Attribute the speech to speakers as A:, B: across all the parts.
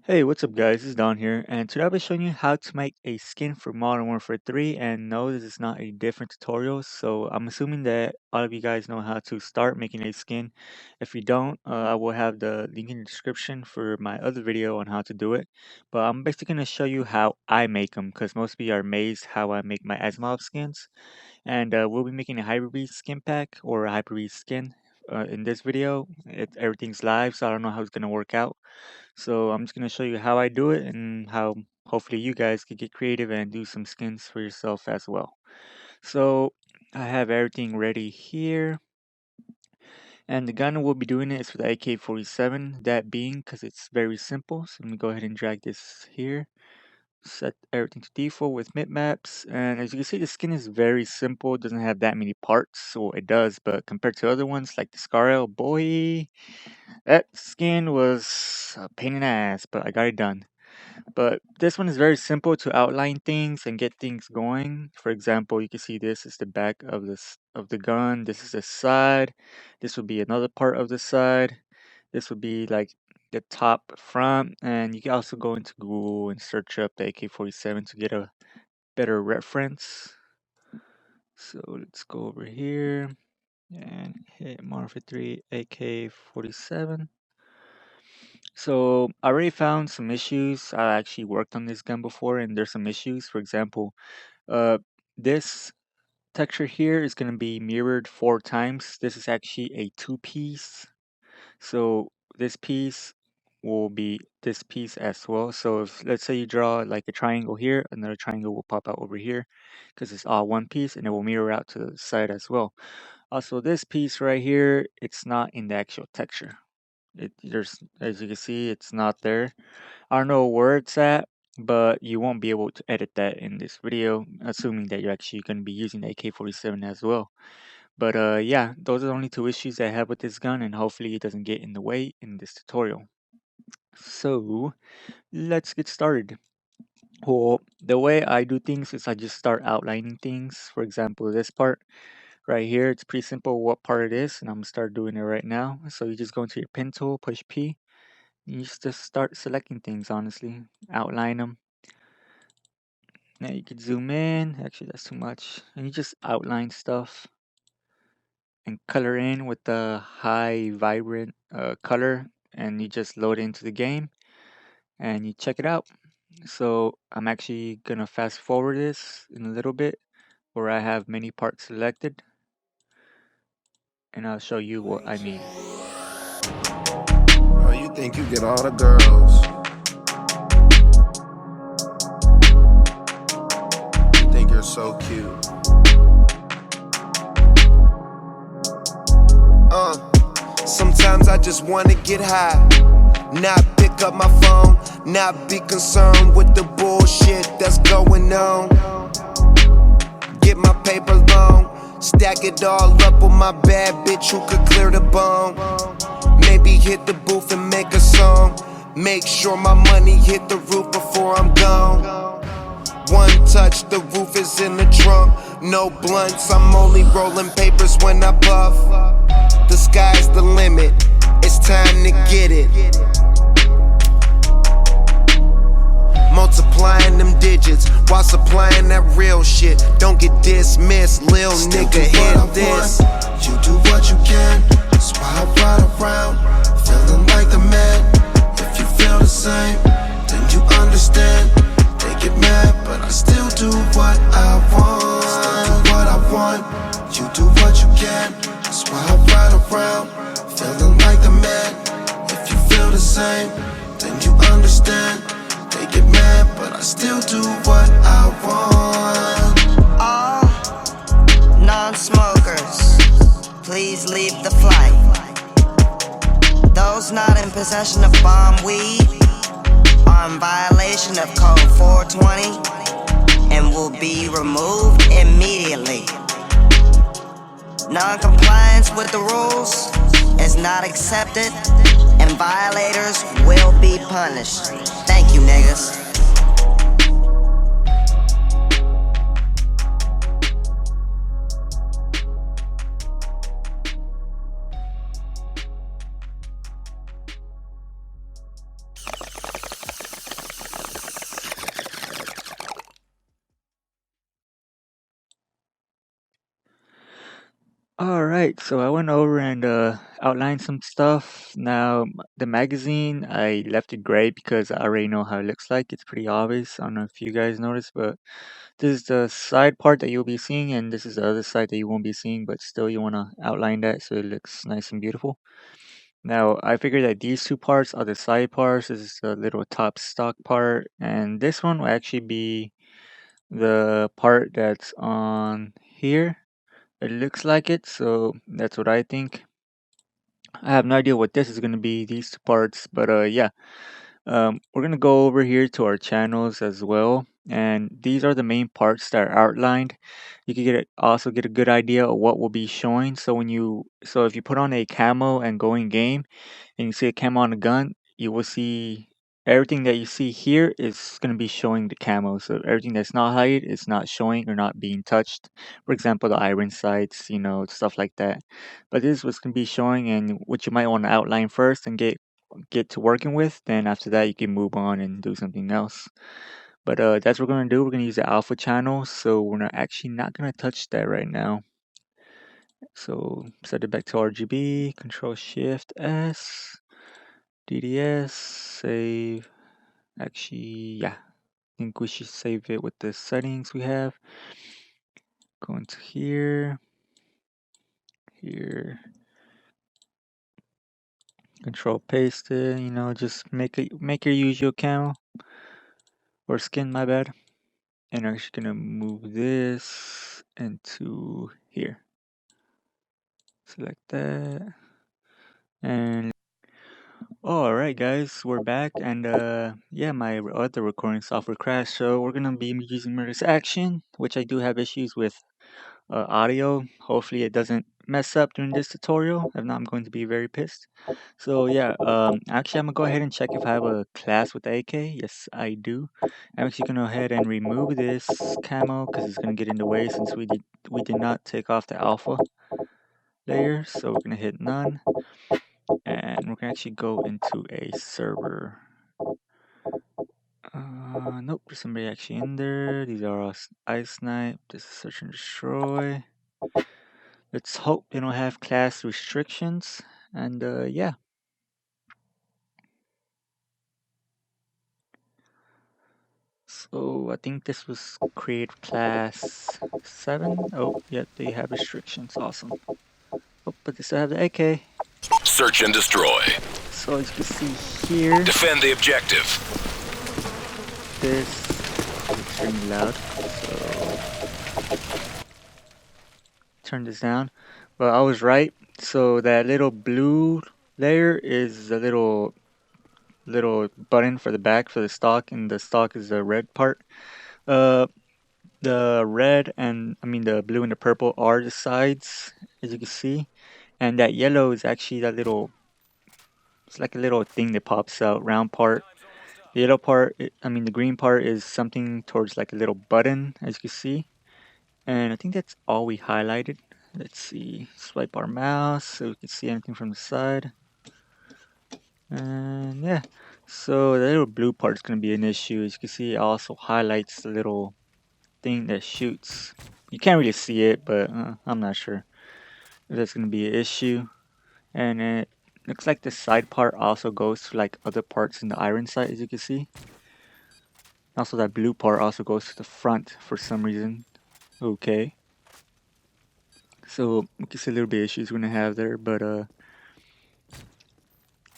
A: Hey, what's up guys? This is Don here, and today I'll be showing you how to make a skin for Modern Warfare 3, and no, this is not a different tutorial, so I'm assuming that all of you guys know how to start making a skin. If you don't, I will have the link in the description for my other video on how to do it, but I'm basically going to show you how I make them, because most of you are amazed how I make my Asimov skins, and we'll be making a Hyper-Beast skin pack, or a Hyper-Beast skin. In this video, everything's live, so I don't know how it's going to work out. So I'm just going to show you how I do it and how hopefully you guys could get creative and do some skins for yourself as well. So I have everything ready here. And the gun we'll be doing it is for the AK-47, that being because it's very simple. So let me go ahead and drag this here. Set everything to default with mid-maps, and as you can see the skin is very simple. It doesn't have that many parts, so it does, but compared to other ones like the Scarel, boy, that skin was a pain in the ass, but I got it done. But this one is very simple to outline things and get things going. For example, you can see this is the back of the gun. This is the side. This would be another part of the side. This would be like the top front, and you can also go into Google and search up the AK-47 to get a better reference. So let's go over here and hit Modern Warfare 3 AK-47. So I already found some issues. I actually worked on this gun before, and there's some issues. For example, this texture here is going to be mirrored 4 times. This is actually a 2-piece. So this piece will be this piece as well. So if let's say you draw like a triangle here, another triangle will pop out over here because it's all one piece, and it will mirror out to the side as well. Also, this piece right here, it's not in the actual texture. There's, as you can see, it's not there. I don't know where it's at, but you won't be able to edit that in this video, assuming that you're actually going to be using the AK-47 as well. But yeah, those are the only 2 issues I have with this gun, and hopefully it doesn't get in the way in this tutorial. So let's get started. Well, the way I do things is I just start outlining things. For example, this part right here, it's pretty simple what part it is, and I'm gonna start doing it right now. So you just go into your pen tool, push P. You just start selecting things, honestly. Outline them. Now you could zoom in. Actually, that's too much. And you just outline stuff and color in with the high vibrant color. And you just load it into the game and you check it out. So I'm actually going to fast forward this in a little bit where I have many parts selected. And I'll show you what I mean.
B: Oh, you think you get all the girls? You think you're so cute? Sometimes I just wanna get high, not pick up my phone, not be concerned with the bullshit that's going on. Get my paper long, stack it all up with my bad bitch who could clear the bone. Maybe hit the booth and make a song. Make sure my money hit the roof before I'm gone. One touch, the roof is in the trunk. No blunts, I'm only rolling papers when I puff. The sky's the limit, it's time to get it. Multiplying them digits while supplying that real shit. Don't get dismissed, lil nigga, hit this.
C: You do what you can, that's why I ride around, feeling like the man. If you feel the same, then you understand. They get mad, but I still do what I want. Still do what I want. You do what you can, that's why I ride around, feeling like the man. If you feel the same, then you understand. They get mad, but I still do what I want.
D: All non-smokers, please leave the flight. Those not in possession of bomb weed are in violation of code 420 and will be removed immediately. Non-compliance with the rules is not accepted, and violators will be punished. Thank you, niggas.
A: Alright, so I went over and outlined some stuff. Now, the magazine, I left it gray because I already know how it looks like. It's pretty obvious. I don't know if you guys noticed, but this is the side part that you'll be seeing, and this is the other side that you won't be seeing, but still you want to outline that so it looks nice and beautiful. Now, I figured that these two parts are the side parts. This is the little top stock part, and this one will actually be the part that's on here. It looks like it, so that's what I think. I have no idea what this is going to be, these two parts, but yeah. We're going to go over here to our channels as well, and these are the main parts that are outlined. You can also get a good idea of what will be showing. So if you put on a camo and go in game, and you see a camo on a gun, you will see everything that you see here is going to be showing the camo. So everything that's not highlighted is not showing or not being touched. For example, the iron sights, stuff like that. But this is what's going to be showing, and what you might want to outline first and get to working with. Then after that, you can move on and do something else. But that's what we're going to do. We're going to use the alpha channel, so we're actually not going to touch that right now. So set it back to RGB, Control Shift S, DDS, save. Actually, yeah, I think we should save it with the settings we have. Go into here, here, Control paste it. Just make your usual camo or skin. My bad. And I'm actually gonna move this into here. Select that. And alright guys, we're back, and yeah, my other recording software crashed, so we're gonna be using Mirillis Action, which I do have issues with audio. Hopefully it doesn't mess up during this tutorial. If not, I'm going to be very pissed. So yeah, actually I'm gonna go ahead and check if I have a class with AK. Yes, I do. I'm actually gonna go ahead and remove this camo because it's gonna get in the way since we did not take off the alpha layer. So we're gonna hit none, and we're gonna actually go into a server. Nope, there's somebody actually in there. These are all ice snipe. This is search and destroy. Let's hope they don't have class restrictions. And yeah. So I think this was create class 7. Oh, yeah, they have restrictions. Awesome. Oh, but they still have the AK.
E: Search and destroy.
A: So as you can see here,
E: Defend the objective.
A: this is extremely loud. So turn this down. But I was right. So that little blue layer is a little button for the back for the stock, and the stock is the red part. The red and the blue and the purple are the sides, as you can see, and that yellow is actually it's like a little thing that pops out, round part. The yellow part, the green part is something towards like a little button, as you can see. And I think that's all we highlighted. Let's see, swipe our mouse so we can see anything from the side. And yeah, so the little blue part is going to be an issue. As you can see, it also highlights the little thing that shoots. You can't really see it, but I'm not sure if that's going to be an issue. And it looks like the side part also goes to like other parts in the iron sight, as you can see. Also, that blue part also goes to the front for some reason. Okay. So we can see a little bit of issues we're going to have there, but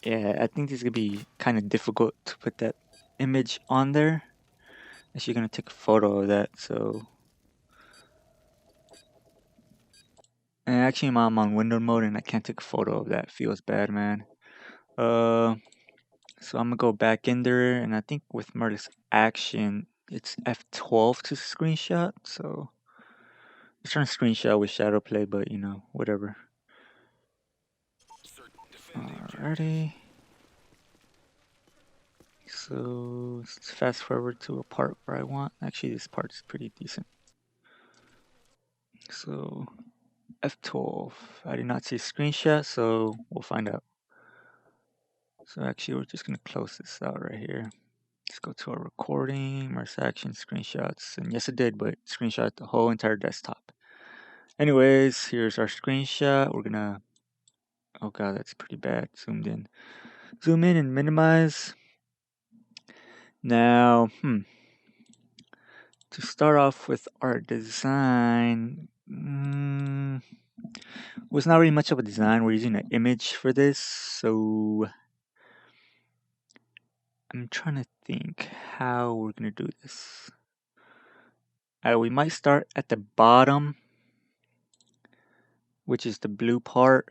A: yeah, I think this is going to be kind of difficult to put that image on there. Actually going to take a photo of that, so. And actually I'm on window mode and I can't take a photo of that. Feels bad, man. So I'm gonna go back in there, and I think with Mirillis Action, it's F12 to screenshot. So I'm trying to screenshot with shadow play, but whatever. Alrighty. So let's fast forward to a part where I want. Actually, this part is pretty decent. So F12. I did not see a screenshot, so we'll find out. So actually, we're just gonna close this out right here. Let's go to our recording, Mirillis Action, screenshots, and yes, it did, but screenshot the whole entire desktop. Anyways, here's our screenshot. We're gonna, oh god, that's pretty bad. Zoomed in. Zoom in and minimize. Now, to start off with our design, was not really much of a design. We're using an image for this, so I'm trying to think how we're gonna do this. We might start at the bottom, which is the blue part.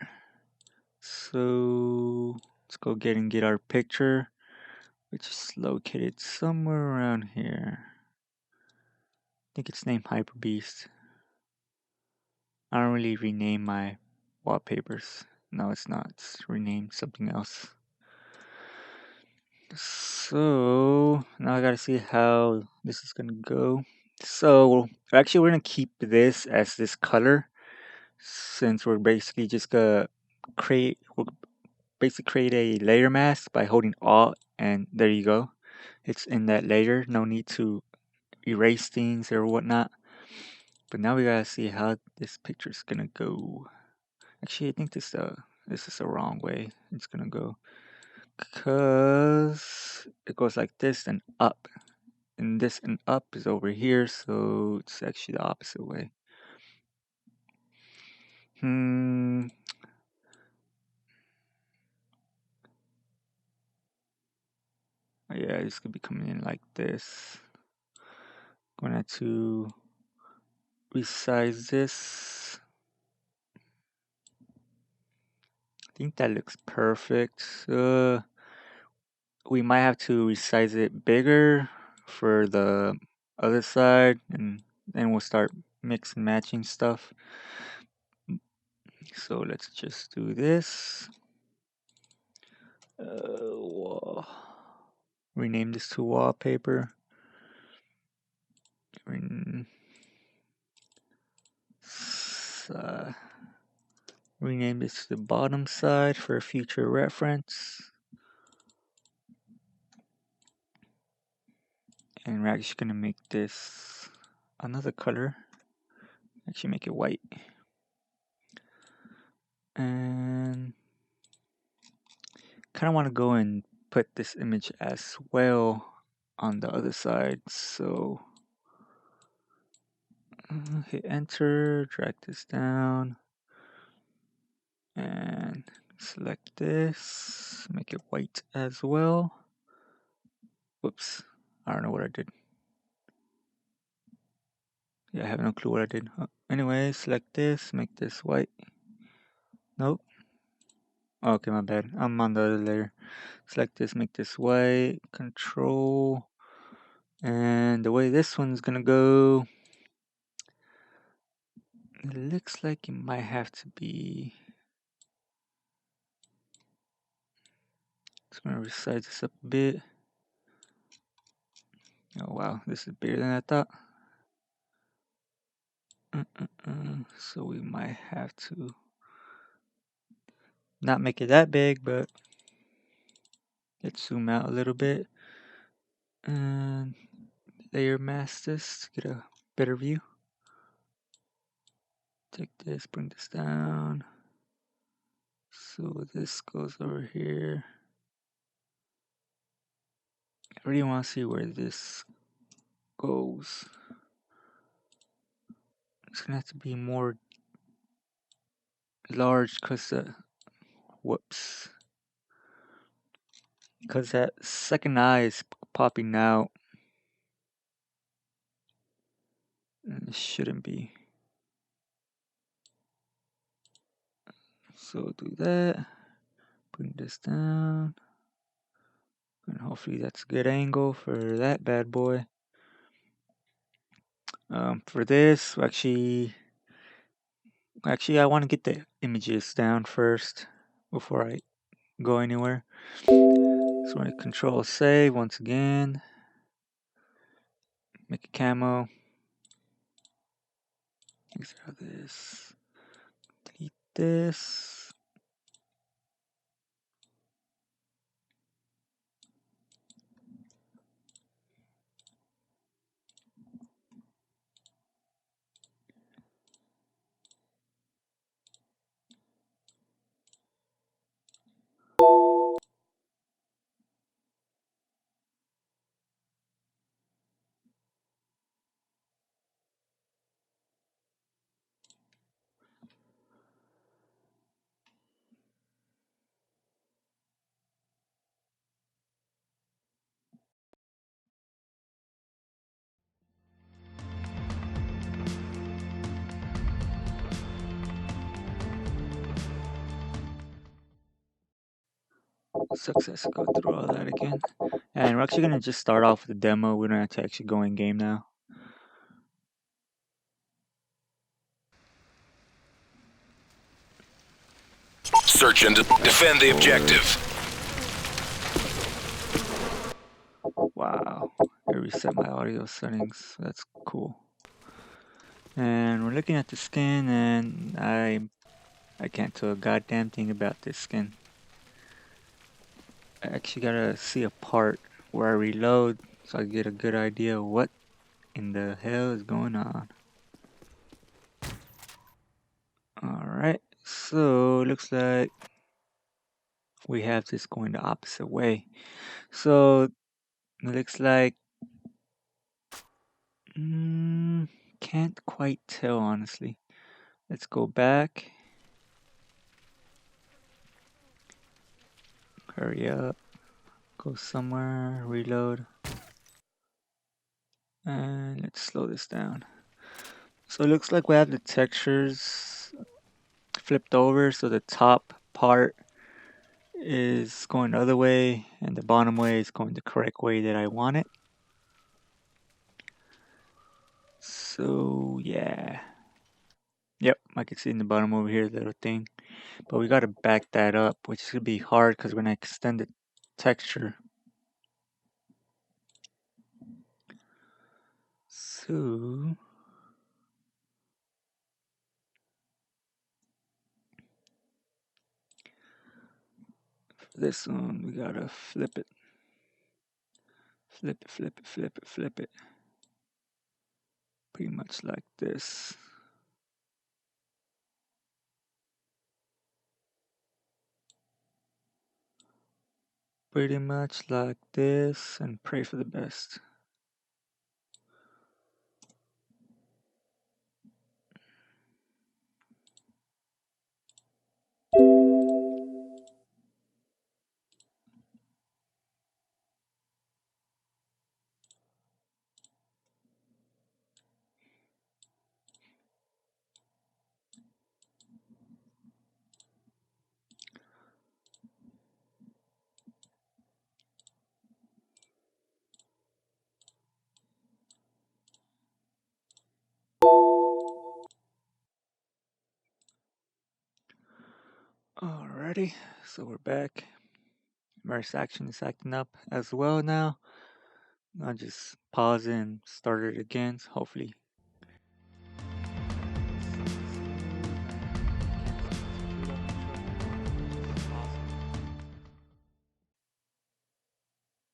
A: So let's go get our picture, which is located somewhere around here. I think it's named Hyper Beast. I don't really rename my wallpapers. No, it's not. It's renamed something else. So now I gotta see how this is gonna go. So actually, we're gonna keep this as this color, since we're basically just gonna create a layer mask by holding Alt, and there you go. It's in that layer. No need to erase things or whatnot. But now we gotta see how this picture's gonna go. Actually, I think this is the wrong way it's gonna go, because it goes like this and up, and this and up is over here, so it's actually the opposite way. Yeah, this could be coming in like this. Gonna have to resize this. I think that looks perfect. We might have to resize it bigger for the other side, and then we'll start mix and matching stuff. So let's just do this. Rename this to wallpaper. Rename this to the bottom side for future reference. And we're actually gonna make this another color. Actually make it white. And kind of want to go and put this image as well on the other side. So hit enter, drag this down, and select this, make it white as well. Whoops, I don't know what I did. Yeah, I have no clue what I did. Anyway, select this, make this white. Nope. Okay, my bad. I'm on the other layer. Select this, make this white. Control. And the way this one's gonna go, it looks like it might have to be. Just gonna resize this up a bit. Oh wow, this is bigger than I thought. So we might have to not make it that big, but let's zoom out a little bit and layer mask this to get a better view. Take this, bring this down. So this goes over here. I really want to see where this goes. It's gonna have to be more large because because that second eye is popping out, and it shouldn't be. So do that, bring this down, and hopefully that's a good angle for that bad boy. For this, actually I want to get the images down first before I go anywhere. So I'm going to control save once again, make a camo, exit this, delete this. Success, go through all that again. And we're actually gonna just start off with the demo. We don't have to actually go in game now.
E: Search and defend the objective.
A: Wow, I reset my audio settings. That's cool. And we're looking at the skin, and I can't tell a goddamn thing about this skin. I actually gotta see a part where I reload so I get a good idea of what in the hell is going on. Alright, so looks like we have this going the opposite way. So it looks like can't quite tell honestly. Let's go back. Hurry up. Go somewhere, reload. And let's slow this down. So it looks like we have the textures flipped over, so the top part is going the other way and the bottom way is going the correct way that I want it. So yeah. Yep, I can see in the bottom over here the little thing. But we gotta back that up, which is gonna be hard because we're gonna extend the texture. So for this one we gotta flip it. Flip it, flip it, flip it, flip it. Pretty much like this. Pretty much like this, and pray for the best. Alrighty, so we're back. Immerse action is acting up as well now. I'll just pause and start it again, so hopefully.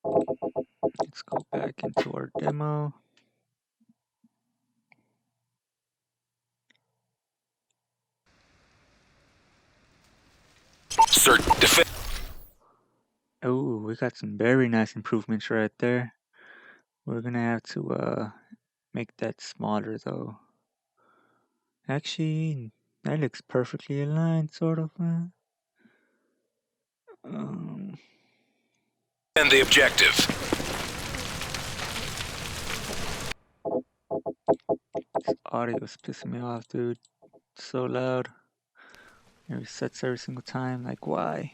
A: Let's go back into our demo.
E: Search defend.
A: Oh, we got some very nice improvements right there. We're gonna have to make that smaller though. Actually, that looks perfectly aligned, sort of.
E: Defend the objective.
A: This audio is pissing me off, dude. It's so loud. It resets every single time. Like, why?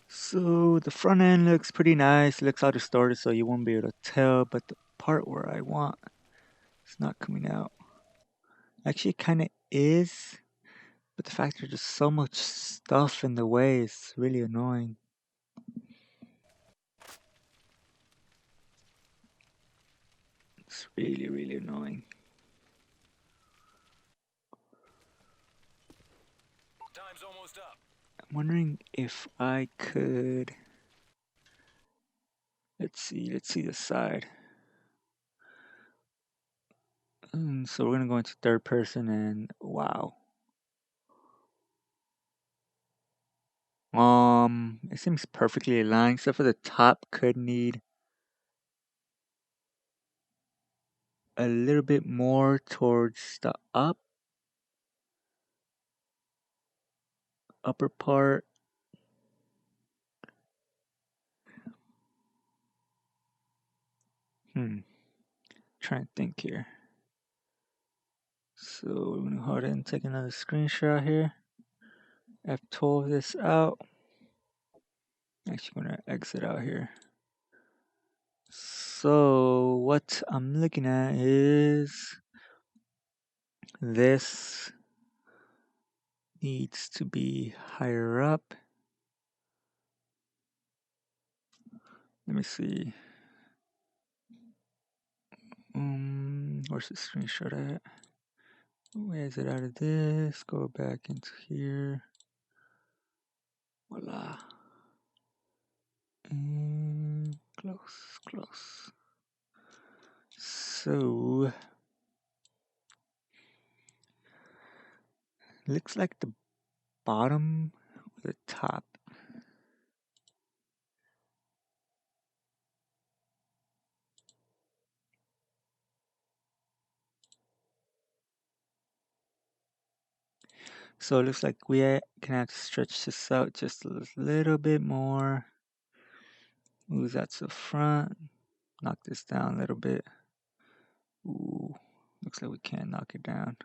A: So the front end looks pretty nice. It looks how distorted, so you won't be able to tell. But the part where I want, it's not coming out. Actually, kind of is. But the fact there's just so much stuff in the way is really annoying. It's really, really annoying.
E: Time's almost up.
A: I'm wondering if I could. Let's see the side. So we're gonna go into third person and wow. It seems perfectly aligned, except for the top could need a little bit more towards the up. upper part. Trying to think here. So we're gonna go ahead and take another screenshot here. F12 this out. Actually gonna exit out here. So what I'm looking at is this needs to be higher up. Let me see. Where's the screenshot at? Where is it out of this? Go back into here. Voila. And close. So looks like the bottom or the top. So it looks like we can have to stretch this out just a little bit more. Move that to the front. Knock this down a little bit. Ooh, looks like we can't knock it down.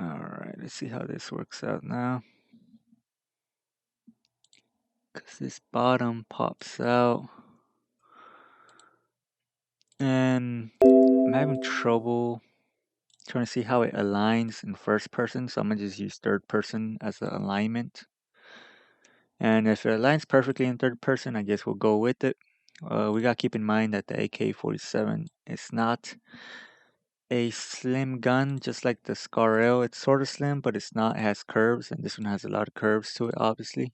A: Alright, let's see how this works out now. Because this bottom pops out. And I'm having trouble trying to see how it aligns in first person. So I'm going to just use third person as the alignment. And if it aligns perfectly in third person, I guess we'll go with it. We got to keep in mind that the AK-47 is not a slim gun, just like the Scar-L. It's sort of slim, but it's not. It has curves, and this one has a lot of curves to it, obviously.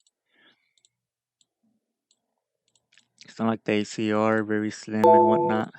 A: It's not like the ACR, very slim and whatnot.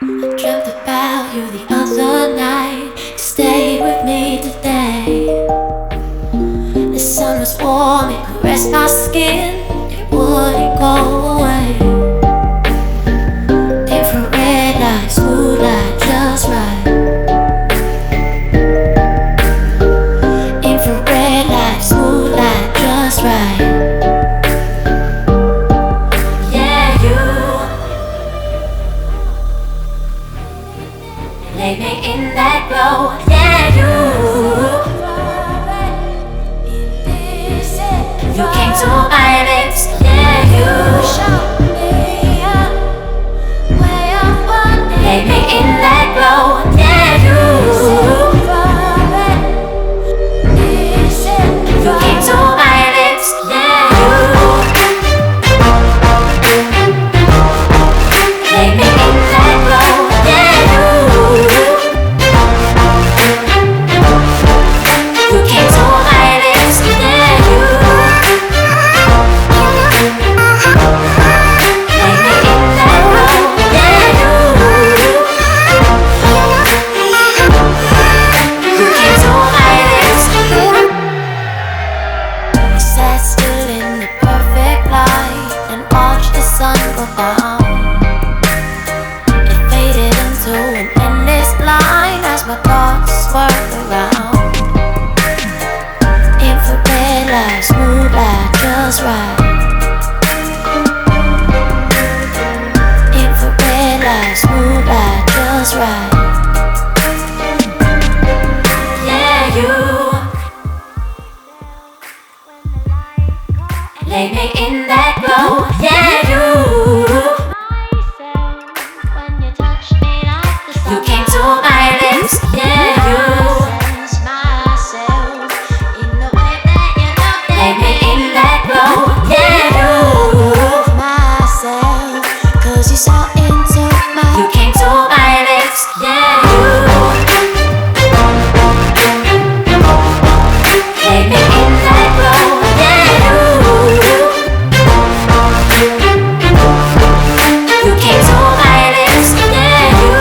F: Dreamt about you the other night. You stayed with me today. The sun was warm, it caressed my skin. It wouldn't go away. Infrared light, smooth light, just right. Infrared light, smooth light, just right. Yeah, you lay me in that glow. Yeah, you came to my lips. Yeah, you lay me in that glow. Yeah, you came to my lips. Yeah, you lay me in that glow. Yeah, you came to my lips. Yeah, you lay me in that glow. Yeah, you came to my lips. We sat still in the perfect light and watched the sun go down. It faded into an endless line as my thoughts swirled around. Infrared light, smooth light, just right. Infrared light, smooth light, just right. Yeah, you lay me in that glow. Yeah, you came to my lips. Yeah, you lay me in that glow. Yeah, you came to my lips. Yeah, you lay me in that glow. Yeah, you came to my lips. Yeah, you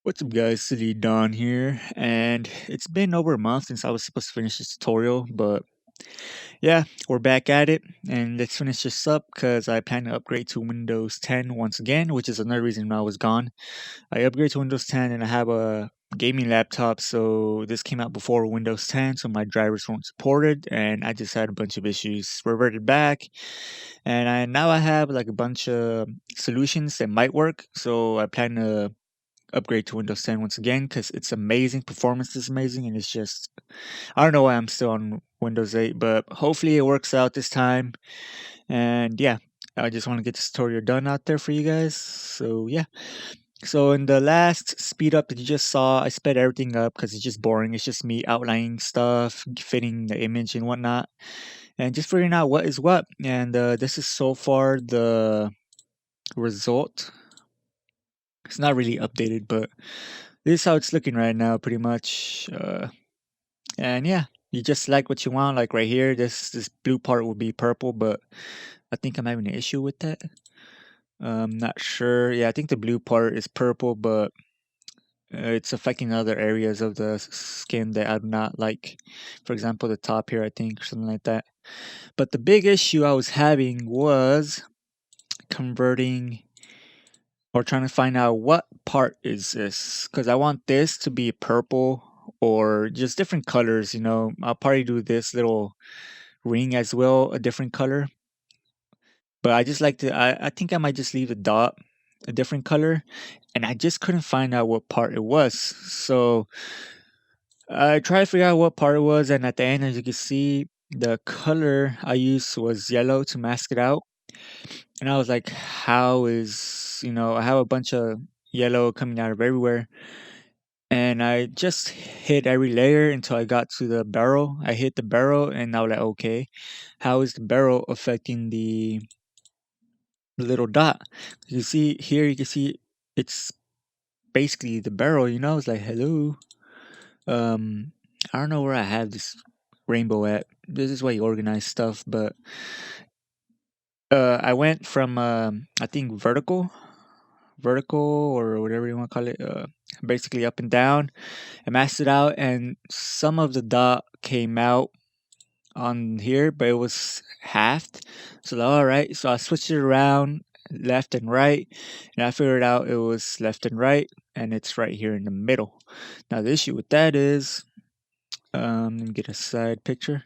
A: What's up guys, City Don here, and it's been over a month since I was supposed to finish this tutorial, but yeah, we're back at it, and let's finish this up because I plan to upgrade to Windows 10 once again, which is another reason I was gone. I upgraded to Windows 10 and I have a gaming laptop, so this came out before Windows 10, so my drivers weren't supported, and I just had a bunch of issues. Reverted back, and now I have like a bunch of solutions that might work, so I plan to upgrade to Windows 10 once again because it's amazing. Performance is amazing, and it's just I don't know why I'm still on Windows 8, but hopefully it works out this time. And yeah, I just want to get this tutorial done out there for you guys. So yeah. So in the last speed up that you just saw, I sped everything up because it's just boring. It's just me outlining stuff, fitting the image and whatnot, and just figuring out what is what. And this is so far the result. It's not really updated, but this is how it's looking right now, pretty much. And yeah, you just select what you want. Like right here, this blue part will be purple, but I think I'm having an issue with that. Not sure. Yeah, I think the blue part is purple, but it's affecting other areas of the skin that I'm not like. For example, the top here, I think, or something like that. But the big issue I was having was converting or trying to find out what part is this, because I want this to be purple or just different colors. I'll probably do this little ring as well, a different color. But I just like to, I think I might just leave the dot a different color, and I just couldn't find out what part it was. So I tried to figure out what part it was, and at the end, as you can see, the color I used was yellow to mask it out. And I was like, how is, I have a bunch of yellow coming out of everywhere. And I just hit every layer until I got to the barrel. I hit the barrel and I was like, okay, how is the barrel affecting the little dot? You see here, you can see it's basically the barrel, it's like, hello. I don't know where I have this rainbow at. This is why you organize stuff, but I went from I think vertical or whatever you want to call it, basically up and down. I masked it out, and some of the dot came out on here, but it was halved. So all right, so I switched it around left and right, and I figured out it was left and right, and it's right here in the middle. Now the issue with that is, let me get a side picture.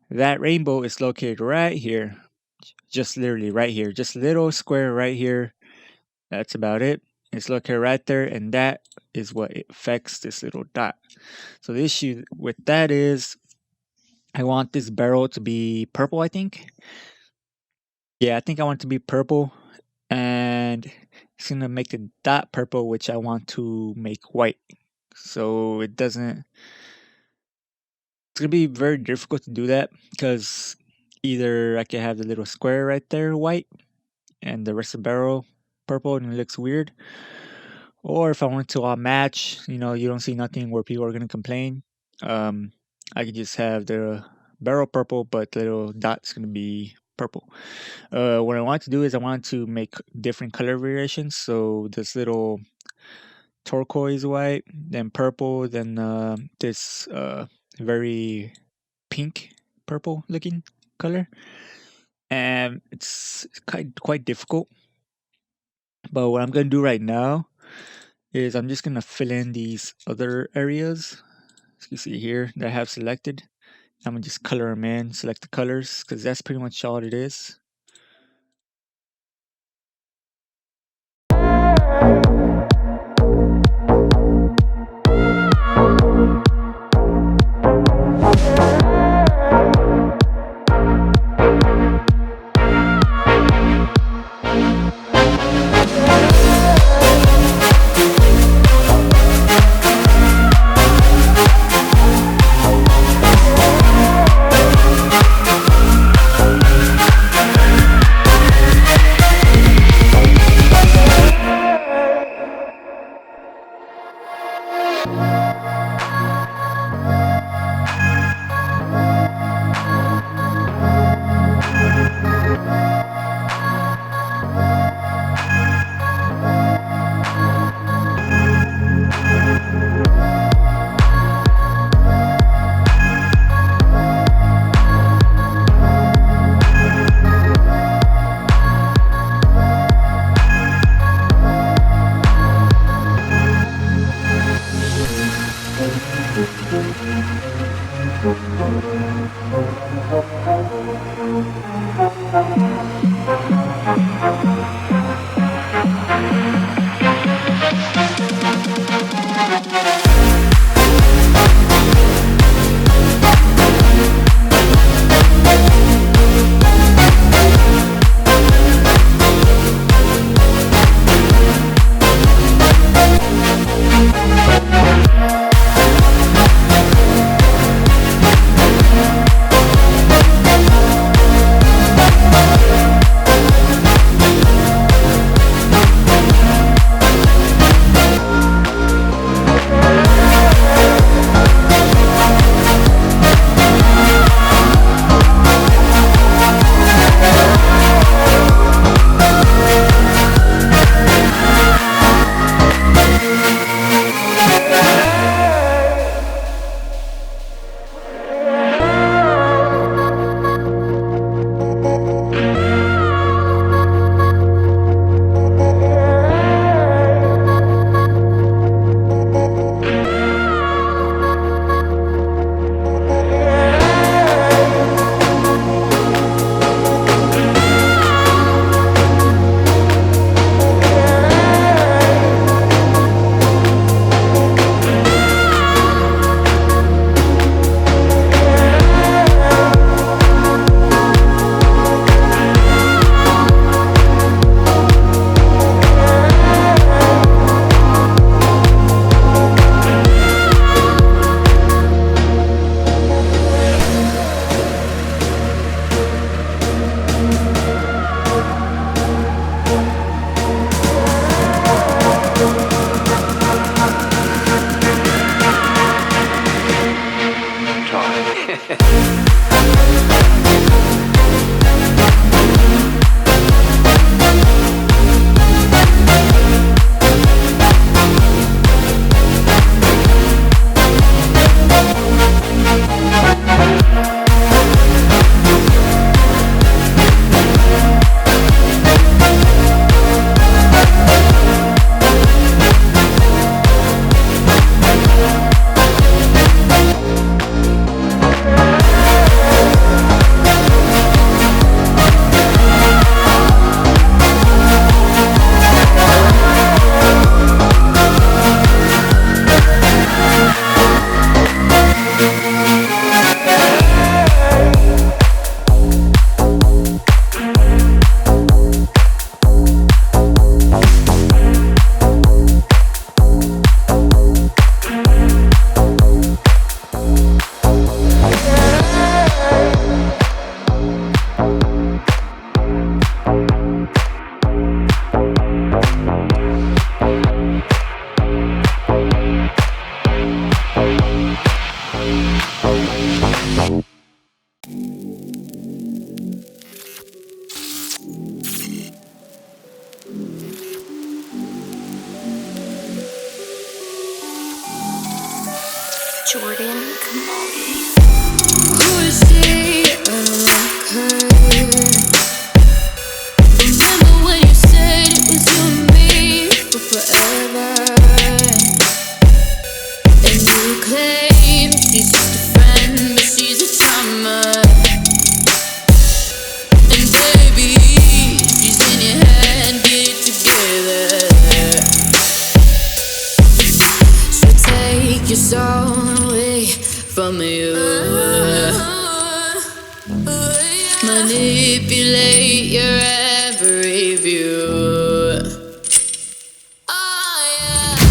A: That rainbow is located right here, just literally right here, just a little square right here. That's about it. It's located right there, and that is what affects this little dot. So the issue with that is I want this barrel to be purple, I think. Yeah, I think I want it to be purple, and it's gonna make the dot purple, which I want to make white. So it doesn't, it's gonna be very difficult to do that because either I can have the little square right there white and the rest of the barrel purple and it looks weird, or if I want to all match, you don't see nothing where people are gonna complain. I could just have the barrel purple, but the little dot's gonna be purple. What I want to do is I want to make different color variations. So this little turquoise white, then purple, then this very pink purple looking color, and it's quite difficult. But what I'm gonna do right now is I'm just gonna fill in these other areas. As you see here that I have selected. I'm gonna just color them in, select the colors, because that's pretty much all it is.
F: Jordan Comolli.
G: Who is she? Remember when you said it was you and me for forever, and you claim she's just a friend, but she's a charmer. And baby, she's in your head, get it together. She'll take your soul away from you, manipulate your every view.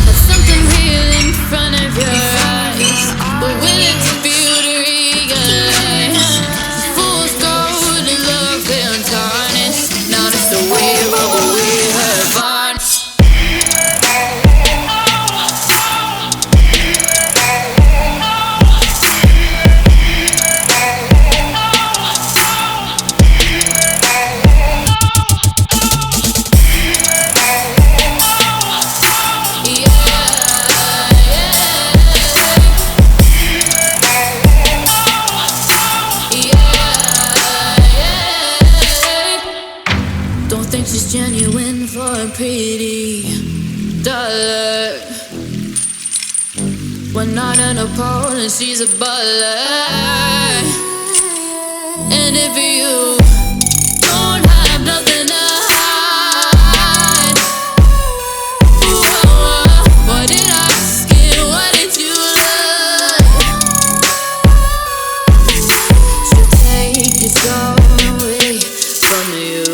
G: There's something real in front of your eyes, but will it be to realize the fool's gold and love been tarnished? Now that's the way what we have on. We're not an opponent, she's a butler. And if you don't have nothing to hide, what did I skin? What did you like? She'll take your soul away from you.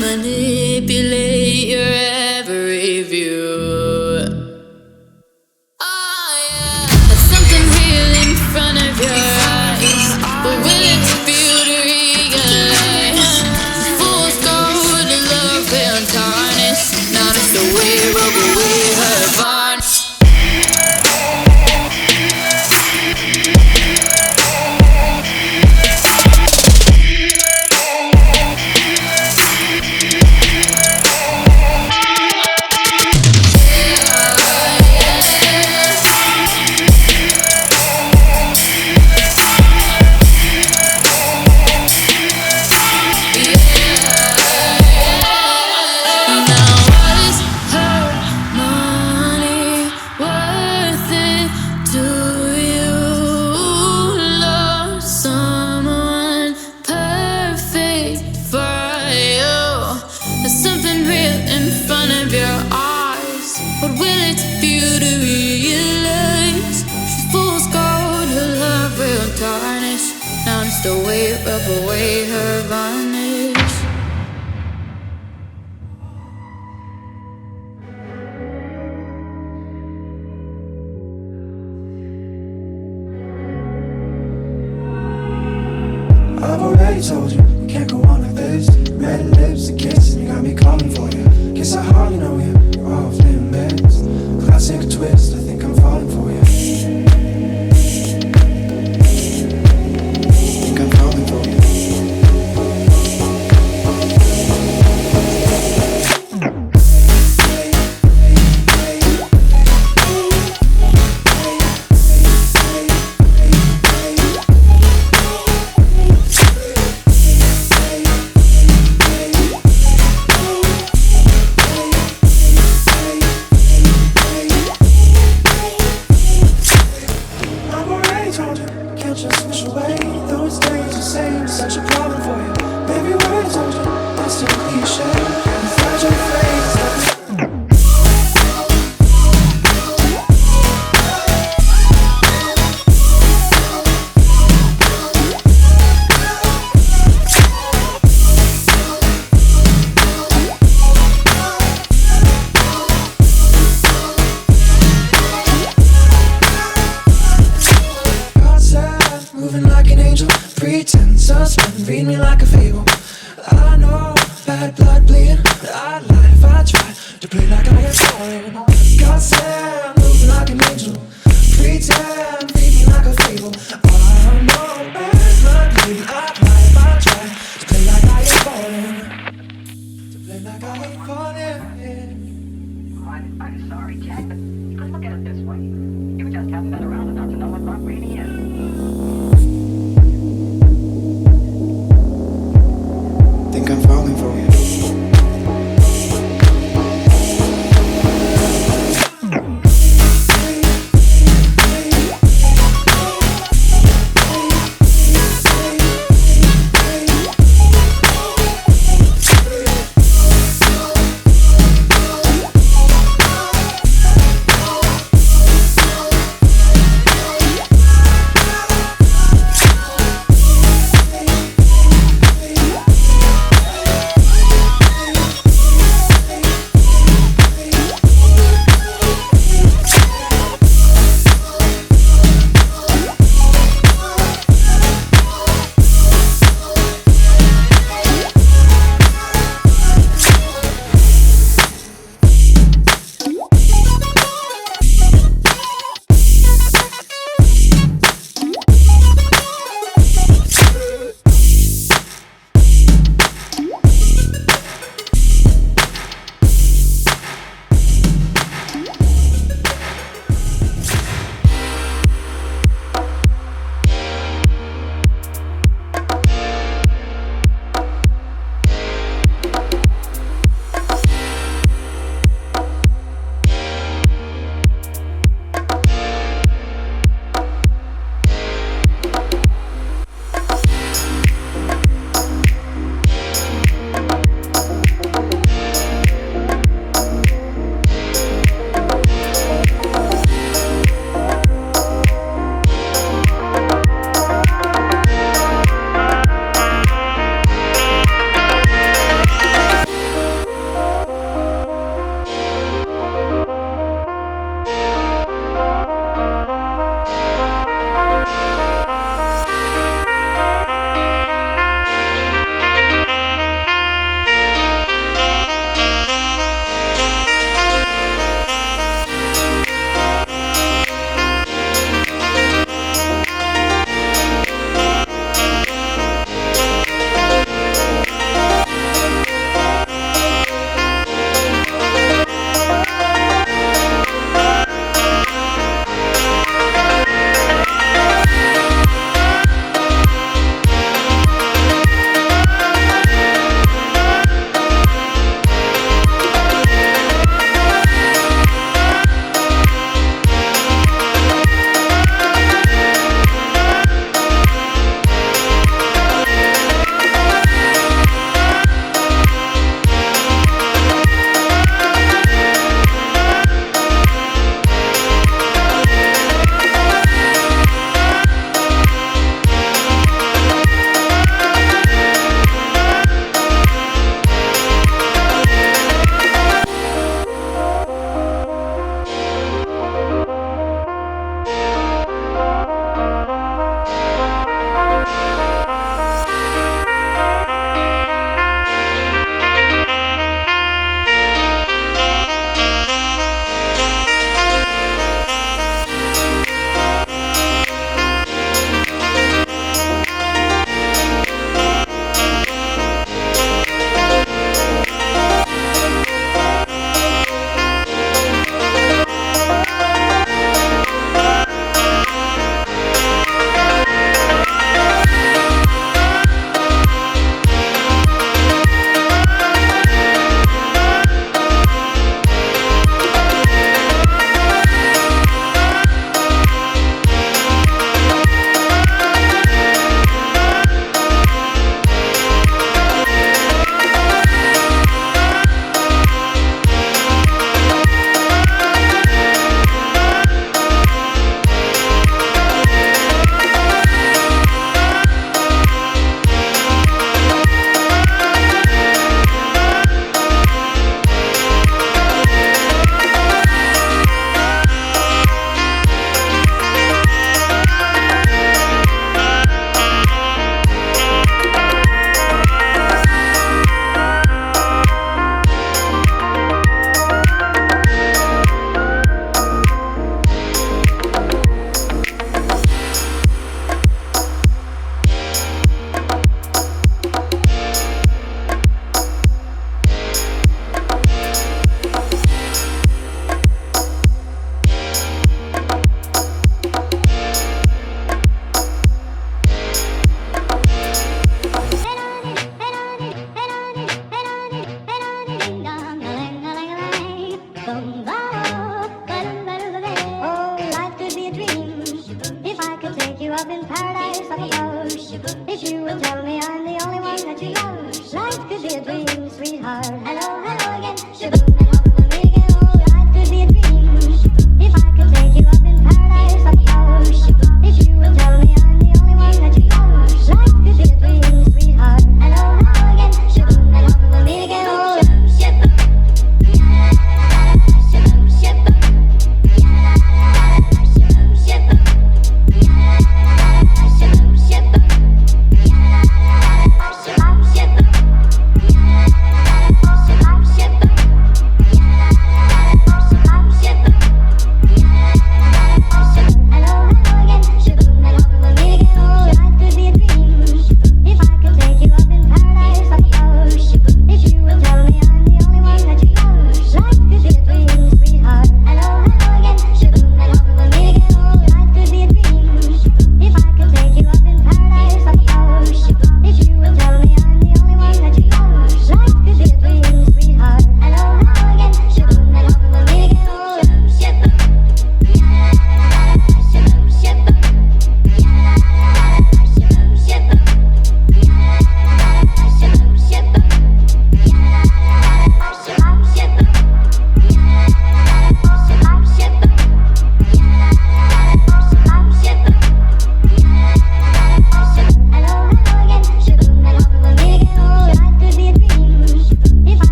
G: Manipulate your every view. There's something real in front of your eyes, but will it be you to realize? Fool's gold and love and tarnish. Now it's the way, rub away her varnish. The way, rub away her varnish.
C: I've already told you, we can't go on like this. Red lips, a kiss, and you got me calling for you. Guess I hardly know you, you're off limits. Classic twist, I think I'm falling for you. Think I'm falling for you. Read me like a fable. I know bad blood bleeding, but I lie if I try to play like I am falling. God said, moving like an angel. Pretend, read me like a fable. I know bad blood bleeding, I lie if I try to play like I am falling. To play like I am falling.
H: I'm sorry, Jack, but you could look at it this way. You just haven't been around enough to know what rock really is.
C: Think I'm falling for you.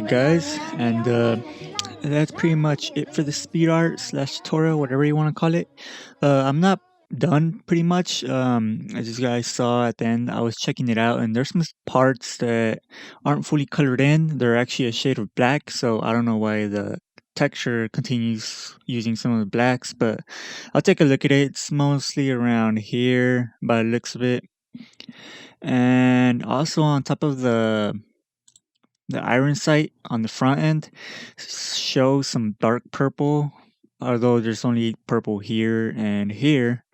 A: Alright guys, and that's pretty much it for the speed art slash tutorial, whatever you want to call it. I'm not done pretty much. As you guys saw at the end, I was checking it out, and there's some parts that aren't fully colored in. They're actually a shade of black, so I don't know why the texture continues using some of the blacks, but I'll take a look at it. It's mostly around here by the looks of it. And also on top of the iron sight on the front end shows some dark purple, although there's only purple here and here.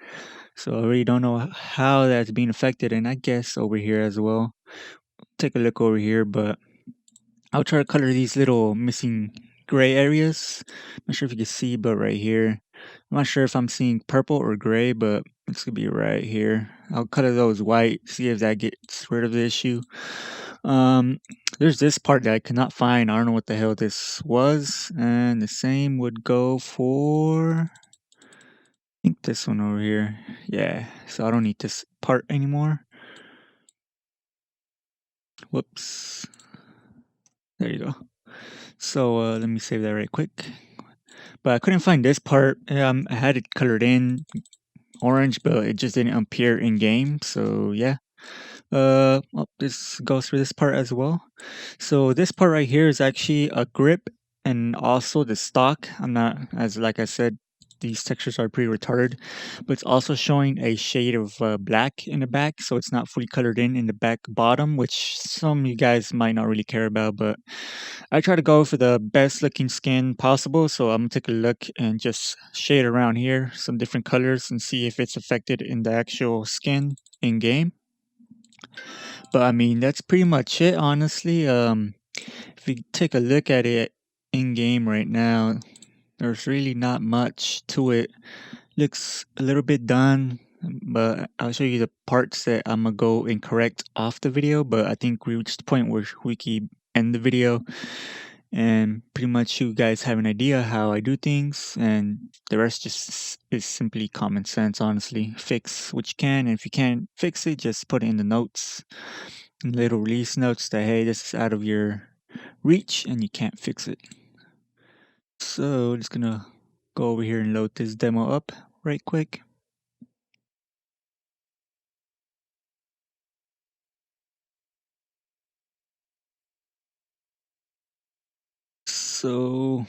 A: So I really don't know how that's being affected, and I guess over here as well. Take a look over here, but I'll try to color these little missing gray areas. Not sure if you can see, but right here. I'm not sure if I'm seeing purple or gray, but it's gonna be right here. I'll color those white, see if that gets rid of the issue. Um, there's this part that I could not find. I don't know what the hell this was, and the same would go for, I think, this one over here. Yeah, so I don't need this part anymore. Whoops. There you go. So let me save that right quick. But I couldn't find this part. I had it colored in orange, but it just didn't appear in game. So yeah. Well, this goes for this part as well. So this part right here is actually a grip and also the stock. I'm not, as like I said, these textures are pretty retarded, but it's also showing a shade of black in the back, so it's not fully colored in the back bottom, which some of you guys might not really care about, but I try to go for the best looking skin possible. So I'm gonna take a look and just shade around here some different colors and see if it's affected in the actual skin in game. But I mean, that's pretty much it, honestly. If you take a look at it in game right now, there's really not much to it. Looks a little bit done, but I'll show you the parts that I'm gonna go and correct off the video. But I think we reached the point where we can end the video and pretty much you guys have an idea how I do things, and the rest just is simply common sense, honestly. Fix what you can, and if you can't fix it, just put it in the notes, little release notes that hey, this is out of your reach and you can't fix it. So just gonna go over here and load this demo up right quick. So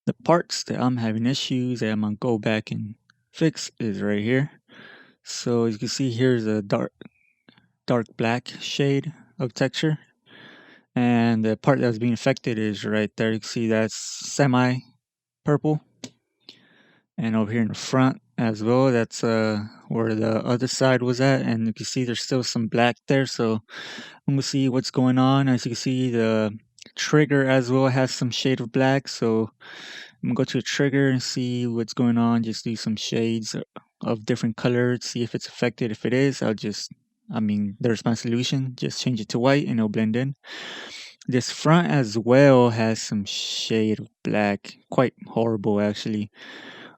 A: the parts that I'm having issues that I'm gonna go back and fix is right here. So as you can see, here's a dark black shade of texture, and the part that was being affected is right there. You can see that's semi purple, and over here in the front as well, that's where the other side was at, and you can see there's still some black there. So I'm gonna see what's going on. As you can see, the trigger as well has some shade of black, so I'm gonna go to the trigger and see what's going on. Just do some shades of different colors, see if it's affected. If it is, there's my solution. Just change it to white and it'll blend in. This front as well has some shade of black, quite horrible actually.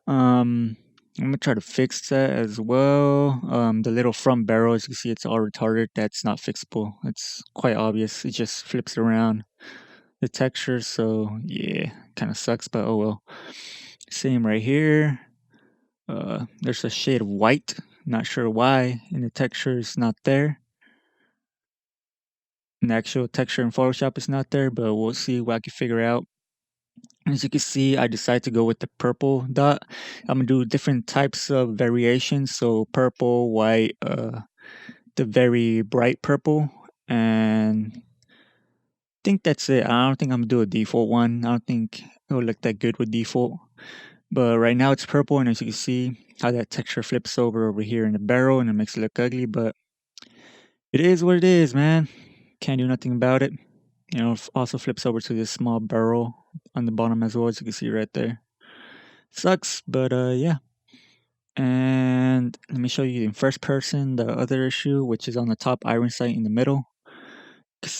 A: I'm gonna try to fix that as well. The little front barrel, as you can see, it's all retarded. That's not fixable. It's quite obvious. It just flips around the texture, so yeah, kind of sucks, but oh well. Same right here. There's a shade of white, not sure why, and the texture is not there. And the actual texture in Photoshop is not there, but we'll see what I can figure out. As you can see, I decided to go with the purple dot. I'm gonna do different types of variations, so purple, white, the very bright purple, and I think that's it. I don't think I'm gonna do a default one. I don't think it will look that good with default. But right now it's purple, and as you can see how that texture flips over here in the barrel and it makes it look ugly, but it is what it is, man. Can't do nothing about it. You know, also flips over to this small barrel on the bottom as well, as you can see right there. Sucks, but yeah. And let me show you in first person the other issue, which is on the top iron sight in the middle.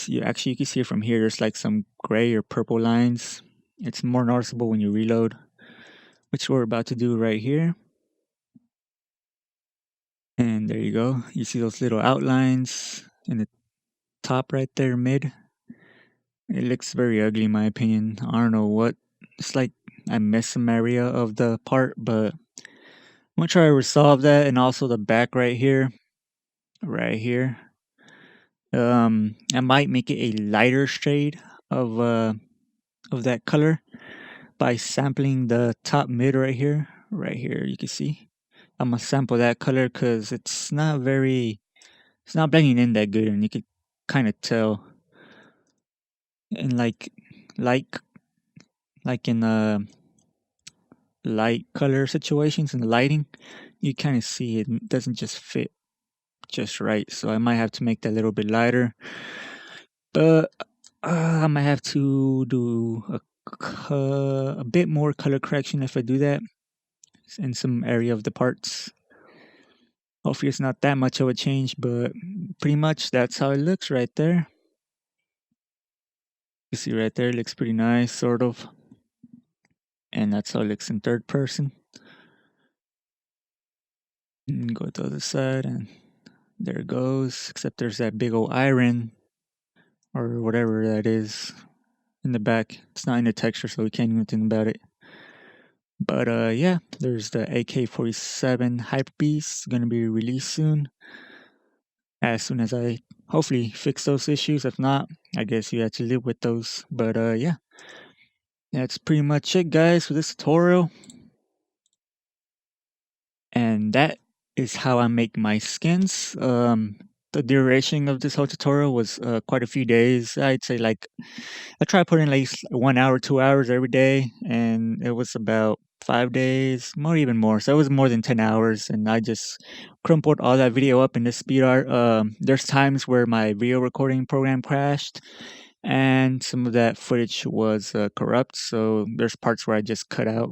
A: You can see it from here. There's like some gray or purple lines. It's more noticeable when you reload, which we're about to do right here. And there you go. You see those little outlines in the top right there, mid. It looks very ugly in my opinion. I don't know what. It's like I missed some area of the part, but I'm gonna try to resolve that, and also the back right here. Right here. I might make it a lighter shade of that color by sampling the top mid right here. Right here, you can see. I'm gonna sample that color because it's not blending in that good, and you could kind of tell. And like like in light color situations in the lighting, you kind of see it doesn't just fit just right. So I might have to make that a little bit lighter, but I might have to do a bit more color correction if I do that in some area of the parts. Hopefully it's not that much of a change, but pretty much that's how it looks right there. You see right there, it looks pretty nice, sort of. And that's how it looks in third person. And go to the other side, and there it goes. Except there's that big old iron, or whatever that is, in the back. It's not in the texture, so we can't do anything about it. But yeah, there's the AK-47 Hyper Beast, gonna be released soon. As soon as I hopefully fix those issues. If not, I guess you have to live with those. But yeah, that's pretty much it, guys, for this tutorial. And that is how I make my skins. The duration of this whole tutorial was quite a few days. I'd say like I try to put in at least 1 hour, 2 hours every day, and it was about 5 days, more even more. So it was more than 10 hours, and I just crumpled all that video up in the SpeedArt. There's times where my video recording program crashed, and some of that footage was corrupt. So there's parts where I just cut out.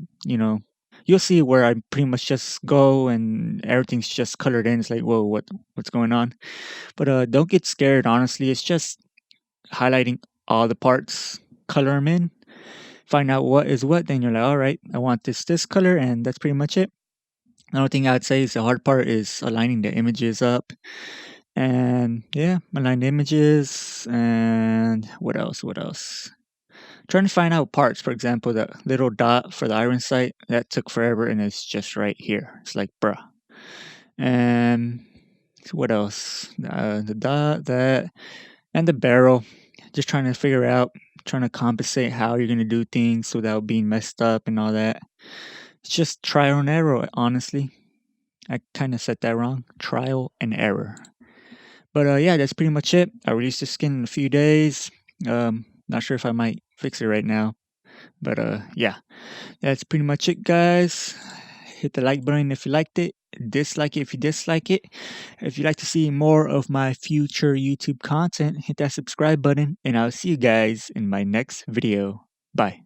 A: You'll see where I pretty much just go and everything's just colored in. It's like, whoa, what's going on? But don't get scared. Honestly, it's just highlighting all the parts, color them in, find out what is what. Then you're like, all right, I want this color, and that's pretty much it. Another thing I'd say is the hard part is aligning the images up. And yeah, align the images. And what else? Trying to find out parts. For example, the little dot for the iron sight, that took forever, and it's just right here. It's like, bruh. And what else? The dot, that, and the barrel. Just trying to figure out, trying to compensate how you're going to do things without being messed up and all that. It's just trial and error, honestly. I kind of said that wrong. Trial and error. But yeah, that's pretty much it. I released the skin in a few days. Not sure if I might fix it right now. But yeah, that's pretty much it, guys. Hit the like button if you liked it. Dislike it if you dislike it. If you'd like to see more of my future YouTube content, hit that subscribe button, and I'll see you guys in my next video. Bye.